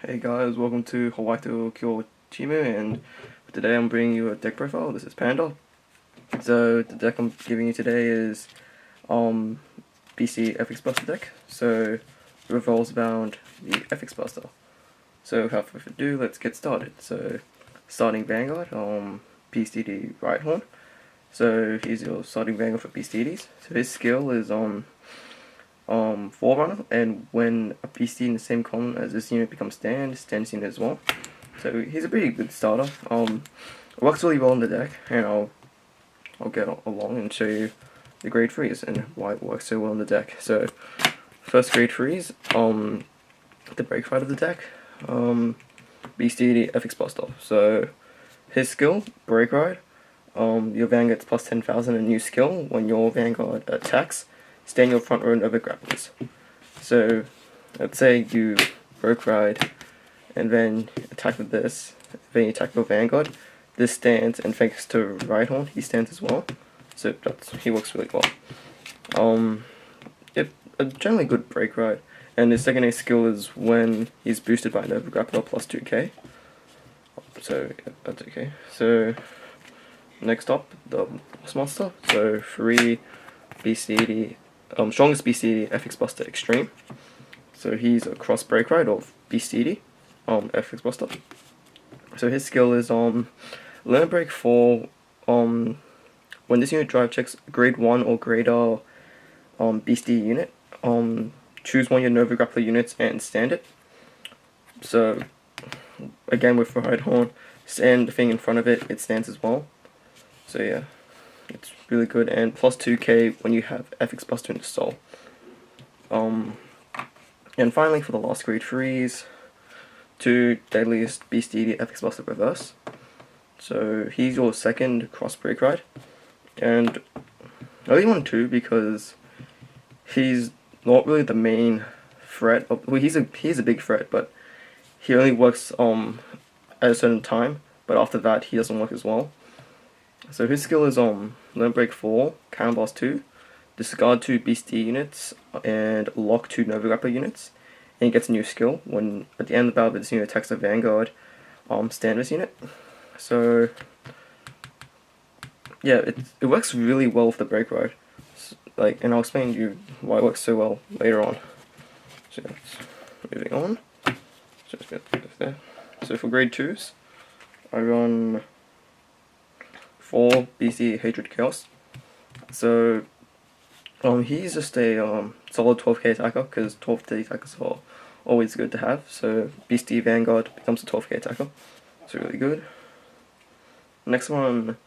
Hey guys, welcome to Hawaii to Kyo Chimu, and today I'm bringing you a deck profile. This is Panda. So the deck I'm giving you today is BC FX Buster deck. So it revolves around the FX Buster. So without further ado, let's get started. So starting Vanguard, BCD Right Horn. So here's your starting Vanguard for BCDs. So his skill is Forerunner, and when a beastie in the same column as this unit becomes stands unit as well. So he's a pretty good starter. It works really well in the deck, and I'll get along and show you the grade 3s and why it works so well in the deck. So first grade 3s, the break fight of the deck, beastie FX Buster. So his skill, Break Ride, your Vanguard gets plus 10,000 a new skill when your Vanguard attacks. Stay in your front row Nova Grapplers. So let's say you Break Ride and then attack with this, then you attack with Vanguard. This stands, and thanks to Right Horn, he stands as well. So he works really well. A generally good Break Ride. And his secondary skill is when he's boosted by Nova Grappler plus 2k. So yeah, that's okay. So next up, the Boss Monster. So 3 BCD. Strongest BCD FX Buster Extreme. So he's a cross break ride of BCD FX Buster. So his skill is Learn Break for when this unit drive checks grade 1 or greater BCD unit, choose one of your Nova Grappler units and stand it. So again with Right Horn, stand the thing in front of it, it stands as well. So yeah. It's really good, and plus 2k when you have FX Buster in the soul. And finally for the last grade 3s, 2 deadliest BCD FX Buster reverse. So he's your second cross break ride, and I only want 2 because he's not really the main threat. Well, he's a big threat, but he only works at a certain time. But after that, he doesn't work as well. So his skill is Learn Break 4, Cannonballs 2, discard 2 BCD units, and lock 2 Nova Grappler units. And he gets a new skill when at the end of the battle this unit attacks a Vanguard stand this unit. So yeah, it works really well with the Break Ride. And I'll explain to you why it works so well later on. So moving on. So just get there. So for grade 2s, I run 4 BC Hatred Chaos. So he's just a solid 12k attacker, because 12k attackers are always good to have. So BC Vanguard becomes a 12k attacker. So really good. Next one,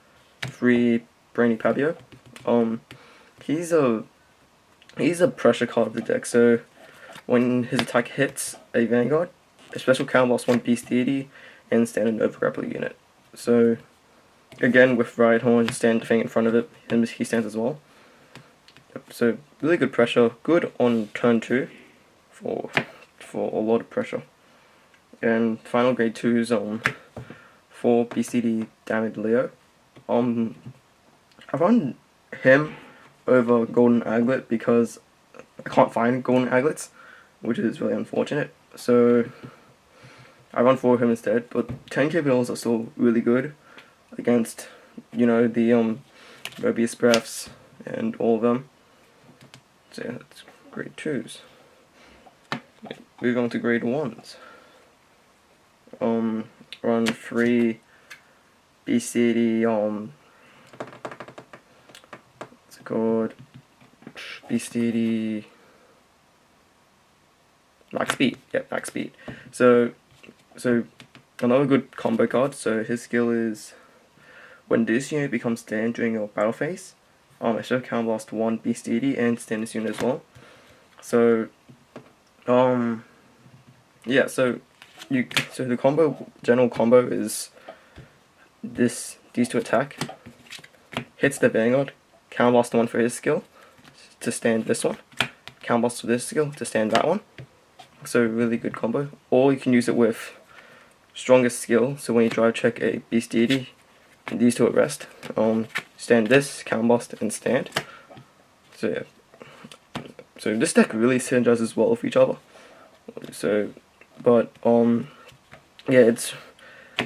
3 Brainy Pabio. He's a pressure card of the deck. So when his attack hits a Vanguard, a special counter lost 1 BC and stand a Nova Grappler unit. So again, with Right Horn, stand the thing in front of it, and he stands as well. So really good pressure, good on turn 2 for a lot of pressure. And final grade 2s 4 BCD Damaged Leo. I run him over Golden Aglet because I can't find Golden Aglets, which is really unfortunate. So I run for him instead, but 10k bills are still really good against, the Mobius Breaths and all of them. So yeah, that's grade 2s. Moving on to grade 1s. Run 3 BCD, what's it called? BCD Max Speed. Yep, Max Speed. So another good combo card. So his skill is when this unit becomes stand during your battle phase, I should count lost 1 BCD and stand this unit as well. So yeah, so the general combo is these 2 attack, hits the Vanguard, count lost 1 for his skill to stand this one, count lost for this skill to stand that one. So really good combo. Or you can use it with strongest skill, so when you drive check a beast deity, these 2 at rest. Stand this, counterblast, and stand. So yeah. So this deck really synergizes well with each other. So But yeah, it's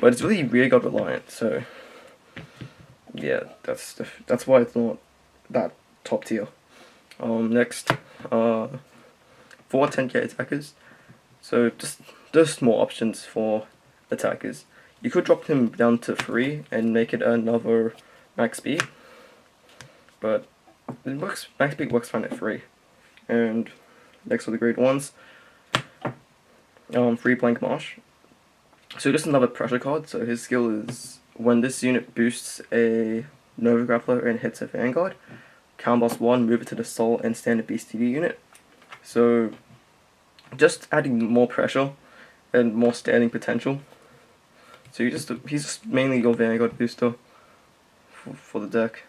really rear guard reliant. So yeah, that's why it's not that top tier. Next, 4 10k attackers. So just more options for attackers. You could drop him down to 3 and make it another max speed, but max speed works fine at 3. And next are the grade 1s. 3 blank marsh. So just another pressure card. So his skill is when this unit boosts a Nova Grappler and hits a Vanguard, counterblast 1, move it to the soul and standard BSTD unit. So just adding more pressure and more standing potential. So he's just mainly your Vanguard booster for the deck.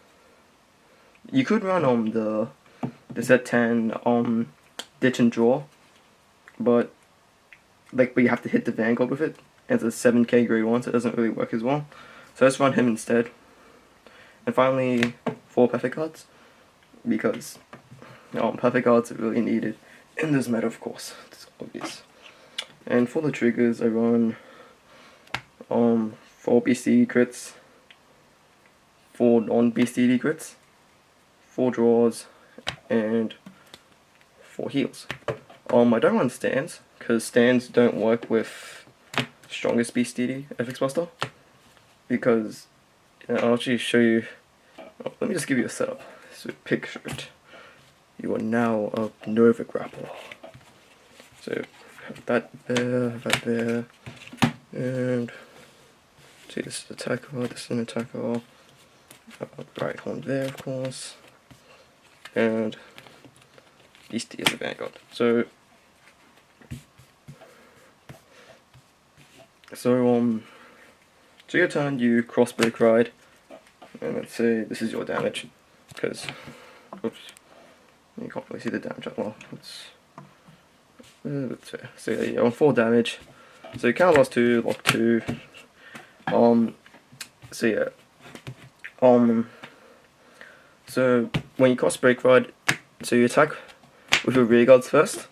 You could run the set 10 ditch and draw, but you have to hit the Vanguard with it. And it's a 7k grade 1, so it doesn't really work as well. So let's run him instead. And finally, 4 perfect cards, because perfect cards are really needed in this meta, of course. It's obvious. And for the triggers, I run 4 BCD crits, 4 non-BCD crits, 4 draws, and 4 heals. I don't run stands, because stands don't work with strongest BSTD FX Buster, because I'll actually show you. Let me just give you a setup. So picture it. You are now a Nova Grappler. So have that there, and see, this is an attacker, this is an attacker. Right horn there, of course, and Beastie is a Vanguard. So your turn, you cross break ride, and let's say this is your damage, because, oops, you can't really see the damage that well. Let's say that you're on 4 damage. So you counterblast 2, lock 2. So yeah. So when you cross break ride, so you attack with your rear guards first.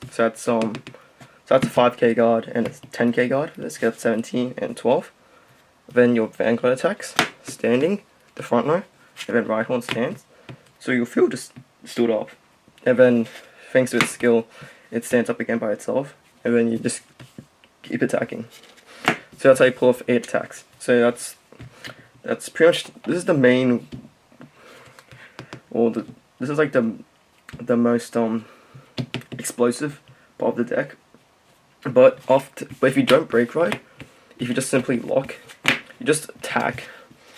So that's a 5k guard and a 10k guard. Let's get 17 and 12. Then your Vanguard attacks, standing, the front row, and then right horn stands. So your field just stood up, and then thanks to its skill, it stands up again by itself, and then you just keep attacking. So that's how you pull off 8 attacks. So that's pretty much, this is the main, or this is like the most explosive part of the deck. But if you don't break ride, if you just simply lock, you just attack,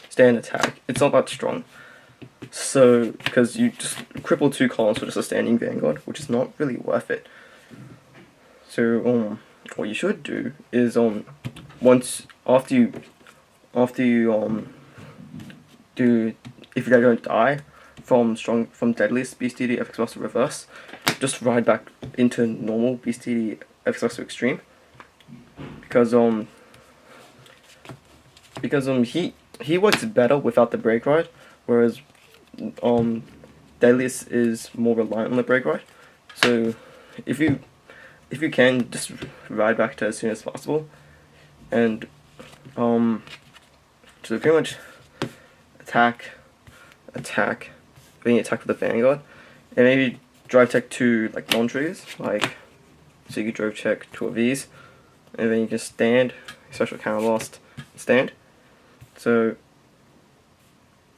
stand attack, it's not that strong. So, because you just cripple 2 columns for just a standing Vanguard, which is not really worth it. So, what you should do is, after you do, if you don't die from deadliest BSTD FX Buster reverse, just ride back into normal BSTD FX Buster extreme, because he works better without the break ride, whereas deadliest is more reliant on the break ride. So if you can, just ride back to as soon as possible, and so pretty much attack, then you attack with the Vanguard, and maybe drive tech 2 like non-triggers, like, so you could drive check 2 of these, and then you can stand, special counterblast, stand. So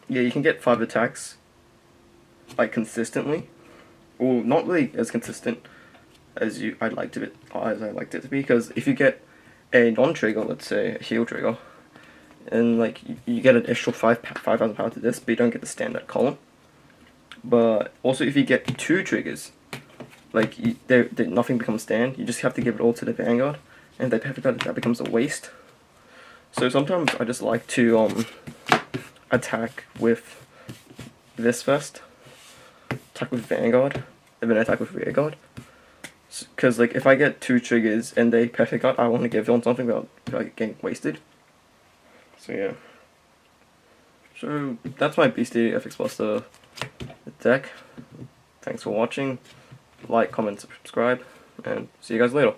yeah, you can get 5 attacks like consistently, or not really as consistent as I'd like it to be, because if you get a non-trigger, let's say a heal trigger, and like you get an extra 5,000 power to this, but you don't get to stand that column. But also if you get 2 triggers, like nothing becomes stand, you just have to give it all to the Vanguard, and that becomes a waste. So sometimes I just like to attack with this first, attack with Vanguard, and then attack with rear guard. Because like if I get 2 triggers and they perfect guard, I want to give them something without getting wasted. So yeah. So that's my BSTD FX Buster deck. Thanks for watching. Like, comment, subscribe, and see you guys later.